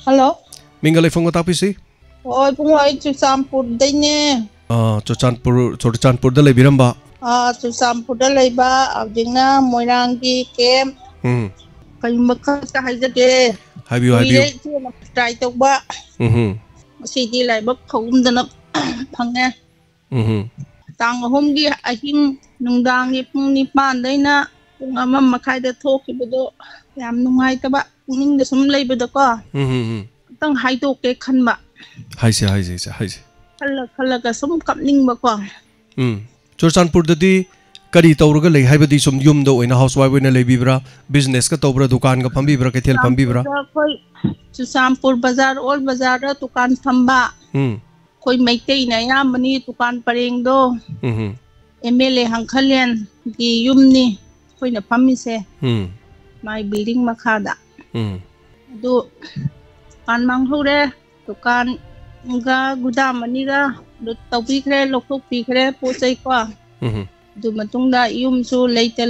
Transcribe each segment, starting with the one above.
Hello. Mingalai phone ko tapisi. Oi pung ai Chusampur dai ne. Churchanpur da lebiramba. Chusampur da leiba avdingna Moiranggi camp. Kai makha ta haijage. Habiu. Try tauba. Sidi laiba khawumdana phangge. Tang ahomgi ahing nungdangi pung nipan daina pung ama makhai da thokibado yam nungai taba puning da sum leibada ko. Tang haidok ke khanba. Haise. Khala ka sum kapning ba ko. Churchanpur dadi kari tawraga lei haibadi sum yum do oina housewife oina leibibra business ka tawbra dukan ka phambibra ke thel phambibra. Koi Chusampur bazar old bazar da dukan phamba. Koi maitai na yamani dukan pareng do. MLA Hangkhalian gi yumni koi na phamise. My building makhada. Do kan manghore dukan ga gudam maniga tawbikre lokthokpikre pochai ko. Du matungda yumsu leita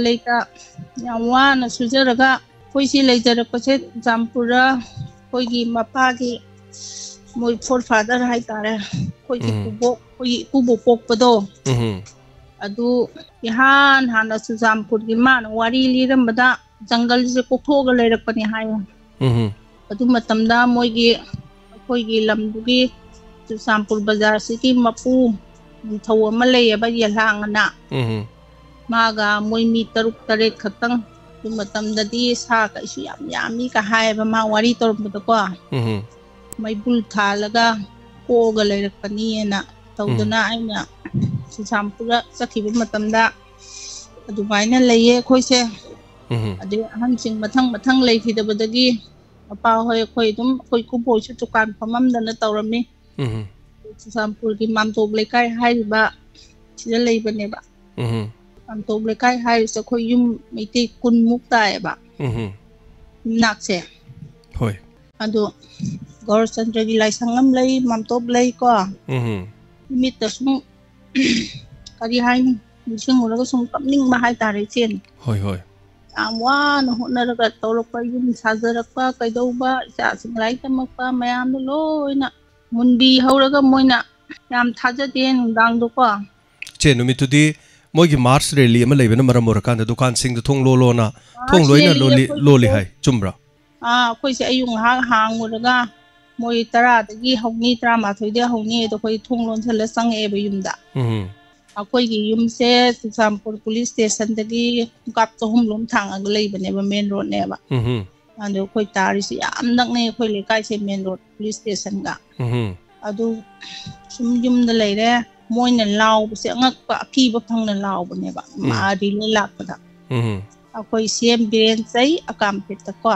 yam wana sujaraga koi si leijarakpase Champura koi gi mapa gi moi forefather hai tare koi gi kubo pokpado adu ihan hana Champur gi man wari lirambada jungle se kokhoga leirakpani hayo adu matamda moi gi koi gi lamdugi Champur bazar city mapu thau ama leiba yalhangana maga moi mi taruk taret khatang du matamdadi sa ka isu yami ka haiba ma wari torbada ko mai bul thalaga koga leirakpani na tawdana aina Champura sakhiba matamda adu baina leiye khoise adu hansing mathang leifidabadagi apa hoy khoi dum khoi ku boi chu tukan phamamdana tawrami Champur gi mamtob lekai haiba sida leibane ba mamtob lekai hai sa khoi yum meite kun muktai ba nakse hoi adu gor chandra gi lai sangam lei mamtob lei ko mit ta sum kari hai sing ura sum kapning ma hai tare chen hoi amwana honaraga tawlakpa yum sajarakpa kaidauba isa singlai tamakpa mayam loina munbi hauraga moina yam thajade nungdang do ko che numitudi moigi mars rally ama leibana maram morakanda dukan sing da thong lolona thong loina loli hai chumra khoi se ayung hang uraga moi 10 dagi hawni 13 de hawni do khoi thong lon thala sang e ba yumda akoi gi yum se Champur police station dagi kap chhum lom thang ag leibane ba main road ne ba ando khoi tari si am nak ne khoi le kai se main road police station ga adu sum yum da leire moina law se ngak pa phi ba phang na law bane ba ma ri le lak pa da akoi sem biren chai akam peta ko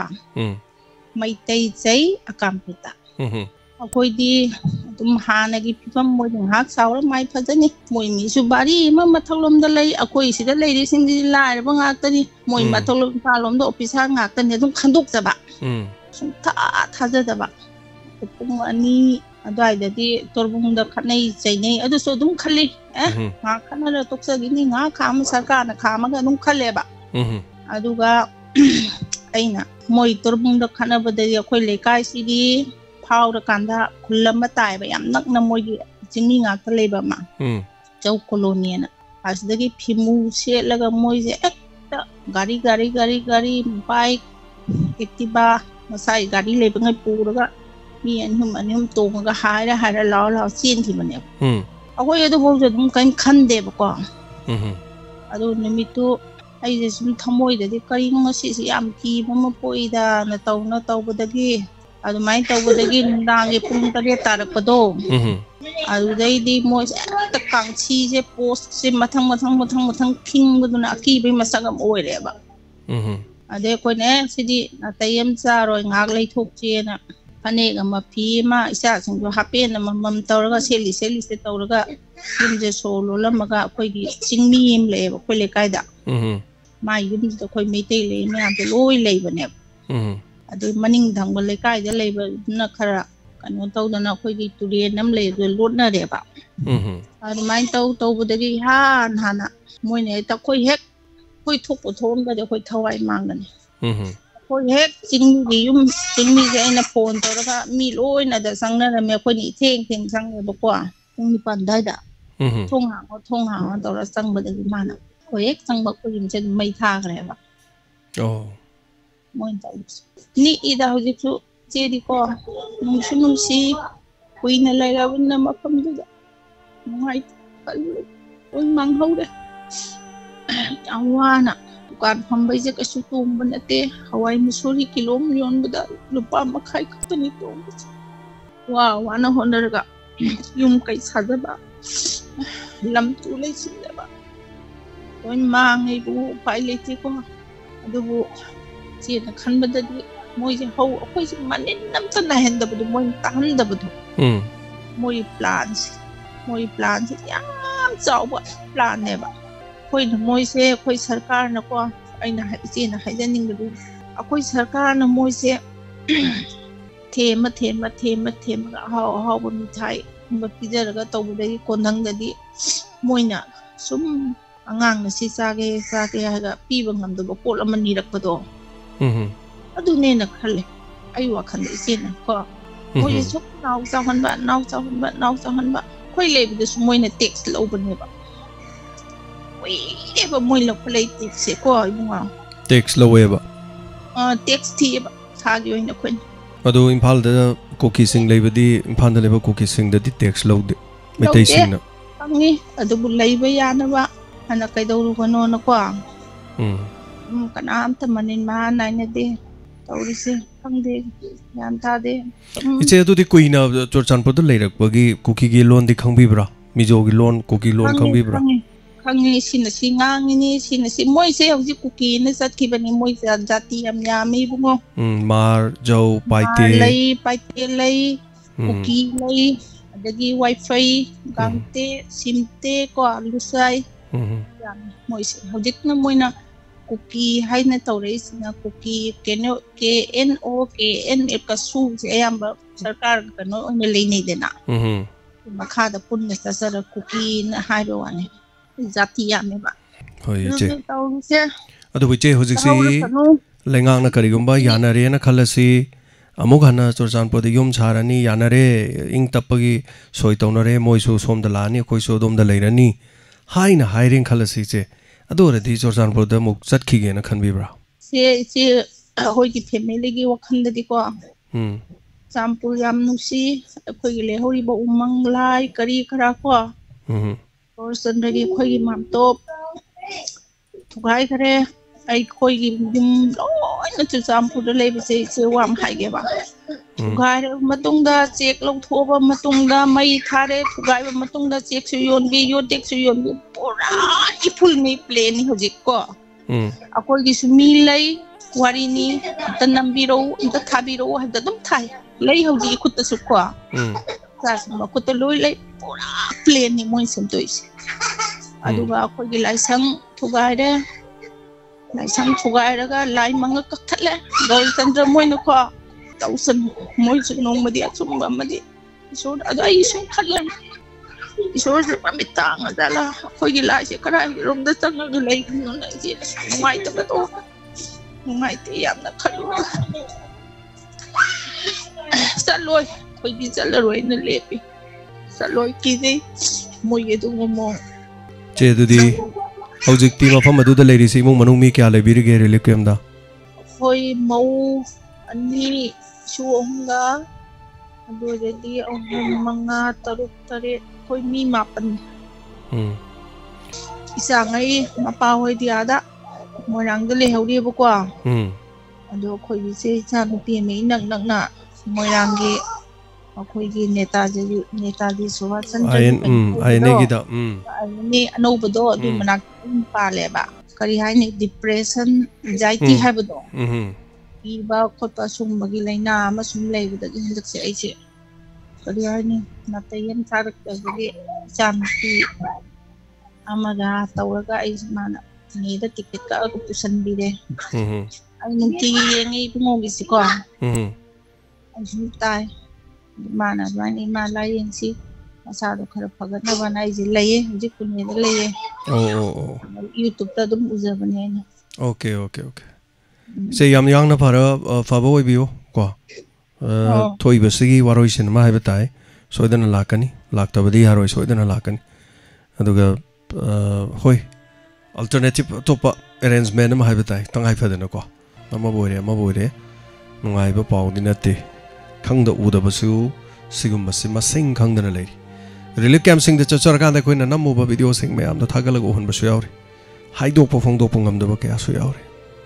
mai tai chai akam peta akoi di dum hana gi pham moi ding hak sawra mai phajani moi mi su bari ma matholom da lei akoi si da lei sing di lai ba ngak tani moi matholom palom do office ha ngak tani dum khanduk ja ba sum tha ja ba pung ani adai da di torbung da khanai chainai adu so dum khali nga khana toksa gi ni nga kham sarkar na khama ga dum khale ba aduga aina moi torbung da khana ba da akoi lekai si di phawra kanda khulama tai ba yam nak na moi gi jingni nga ta leba ma chau colony na asdagi phimu se laga moi je ekta gari bike activa masai gari leba ngai puraga mi anhum tonga haira law chin thi mane akoi adu bo je dum kan khande ba ko adu nimitu ai je sum thamoi de kari ngasi si yam ki mama poida na tawbadagi adu mai tawbadagi nundangi pung 8 tarakpado adu dai di moi ta kangchi je post se mathang phing buduna ki bai masagam oire ba ade ko ne sidi atayam cha roi ngak lei thok che na phane ga ma phi ma isa sing do hapen na mam tawraga seli se tawraga yum je solo lamaga koi gi chingmi em le ba koi le kai da ma yum da koi meitei le me am de loi le ba ne adu maning dang ba le kai da le ba na khara kanu tawdana koi gi turen nam le do lot na re ba adu mai taw budagi hana moi ne ta koi hek koi thok po thom da de koi thawai mangani ꯑꯩꯈꯣꯏ ꯍꯦꯛ ꯆꯤꯡꯃꯤꯒꯤ ꯌꯨꯝ ꯆꯤꯡꯃꯤꯁꯦ ꯑꯩꯅ phone ꯇꯧꯔꯒ ꯃꯤ ꯂꯣꯏꯅꯗ ꯆꯪꯅꯔꯝꯃꯦ ꯑꯩꯈꯣꯏꯅ ꯊꯦꯡ ꯆꯪꯉꯦꯕꯀꯣ ꯄꯨꯡ 9 ꯑꯗꯨꯋꯥꯏꯗ ꯊꯣꯡ ꯍꯥꯡꯉꯣ ꯇꯧꯔ ꯆꯪꯕꯗꯒꯤ ꯃꯥꯅ ꯑꯩꯈꯣꯏ ꯍꯦꯛ ꯆꯪꯕ ꯑꯩꯈꯣꯏ ꯌꯨꯝꯁꯦ ꯑꯗꯨꯝ ꯃꯩ ꯊꯥꯈ꯭ꯔꯦꯕ ꯃꯣꯏꯅ ꯇꯧꯔꯤꯁꯦ ꯅꯤꯛꯏꯗ ꯍꯧꯖꯤꯛꯁꯨ ꯆꯦꯗꯤꯀꯣ ꯅꯨꯡꯁꯤ ꯀꯨꯏꯅ ꯂꯩꯔꯕꯅꯤꯅ ꯃꯐꯝꯗꯨꯗ ꯅꯨꯡꯉꯥꯏꯇꯦ ꯂꯣꯏ ꯃꯥꯡꯍꯧꯔꯦ ꯌꯥꯝ ꯋꯥꯅ दुकान फंबैसे कछु तोंब नते हवाई मुसोरी किलो योनबदा रुपा मखाई खतनी तोंबसे वा वाना होनरगा युम कई साजबा लम तू लेसिलेबा ओन मांगे बु पाई लेते को अदुबु चेना खनबददी मोइसे हौ अखोइसे मानिन नमता नाहेंदबदु मोइ ताहंदबदु मोइ प्लान से याम चावबा प्लान नेबा अखोइना मोइसे अखोइ सरकार नको अइना इचेना हाइजनिंगदु अखोइ सरकार न मोइसे थेम हाउ मिठाई पिजरगा तौबदगी कोनंगददी मोइना सुम अंगांग सी चागे हागा पीबा ngamdaba पोट अमा निरकपदो अदुनेना खले अइ वाखन इचेना को मोइ सुम नाउ चाहनबा खोइ लेबदसु मोइना टैक्स लौबनेबा ओइरेबा मोइ लखलै टैक्स को इबुंगा टैक्स लौवेबा टैक्स थीबा थागी ओइना खोइ अदो इम्फाल दा कोकी सिंग लेबदी इम्फाल दा लेबा कोकी सिंग ददी टैक्स लौदे मितै सिंगना खंगी अदुबु लैबा यानबा हना कैदौरुगनो नको कनामता मनिन मा नाइनदे तौरिसे खंदे यान तादे इचे अदुदी कुइना चोरचानपुर दा लेरकपगी कोकी गी लोन दि खंबिब्रा मिजोगी लोन कोकी लोन खंबिब्रा खंगी सिना सिंगांगिनी सिना सि मोइसे हौजि कुकी न सतखिबनी मोइ जाति याम यामी बुंगो मार जौ पाइते लई कुकी लई अदगी वाईफाई गांगते सिमते को लुसाई याम मोइसे हौजिक न मोइना कुकी हाइना तौरेसिना कुकी KNO कसु से अयाम्बा सरकार कनो ओने लेनै देना मखादा पुन्ना ससर कुकी न हाइबा वाने जाति यामेबा होय चे अदु बिचे हुजिक्सी लेंगांगना करिगुम्बा यानारेना खलसी अमुक हना चोरचानपुर युम छारानी यानारे इंग तप्पगी सोय तौनरे मोइसु सोमदा लानी खोइसु दोमदा लेरनी हाइना हाइरिंग खलसी चे अदोरदी चोरचानपुर दा मुक चटखिगेना खनबिब्रा से होइगी फैमिली गी वखंददी को चामपुर याम नुसी अखोइगी लेहौरिबा उमंग लाई करी खरा को और संदगी खोइगी मामतोप थुगाई खरे आई खोइगी बिम लोइना चुचामपुर लेबसे से वाम हाइगेबा थुगाई मतुंगदा चेक लौथोबा मतुंगदा मई थारे थुगाई मतुंगदा चेक सु योनबी योटेक सु योनबी पूरा इफुल में प्लेन होजिक को अखोइगी सु मी लई वारिनी त नंबिरो त थाबिरो हद दम थाई लई होजी खुत सु को सास मकुत लोइ लई पूरा प्लेन नि मोइ संतोइसे अदुगा अखोइगी लाइसंग थुगाइरे लाइसंग थुगाइरगा लाई मंग कथले गौल चंद्र मोइनो को तौसन मोइ सु नोंमदि असुंबा मदि इसोर अदु आई सु खलम इसोर सु ममितांग जाला अखोइगी लाइसे करा रोमदा चंगग लई न जे नुंगाइतबा तो नुंगाइते यामना खलु चलोय खोइगी चलरोय न लेपि चलोय किजे मोइगे दुमो चे दुदी हौजिक्ति मफम अदुदा लेरिसि इमुंग मनुंग मी क्या लेबिरिगे रिलीफ कैम्पदा होय मौ अनि सुओंगा अदुरेदी मंगा तरुक तरे होय मी मापन इसांगई मपा होय दियादा मोरांग दले हौरिबको अदो खोइगी से चानुपी मे नक नकना मोरांगी अखोइगी नेताजी सुभाष चंद्र आयनेगिदा आयने अनौबदो अदु मनाक पालेबा करी हाइने डिप्रेशन एंजाइटी हाइबदो इबा खोता सुमबगी लैना अमसुम लेबदगी हंदकसे आइसे करी हाइने नतयन थारकदगी चानुपी अमगा तौरगा आइस माना नेदा टिकेट का पुसनबिरे आई नुंती येंगी बुंगोगिसिको आइसुम ताई माना बानी माला येंसी मसादो खरा फगना बनाई जे लये जे कुनेदा लये YouTube ता दुम उजबने okay se yam yang na phara phaba oi bio ko thoi basigi waroi cinema hai batai soidana lakani laktabadi haroi soidana lakani aduga hoi alternative topa arrangement ma hai batai tangai phadana ko ama boire nungai ba pau dinate khangda uda basu sigum masi masing khangdana lei relief camp sing de chachar kan da koina namu ba video sing me am da thagalag ohun basu yauri haidok po phongdok pongam da ba kya su yauri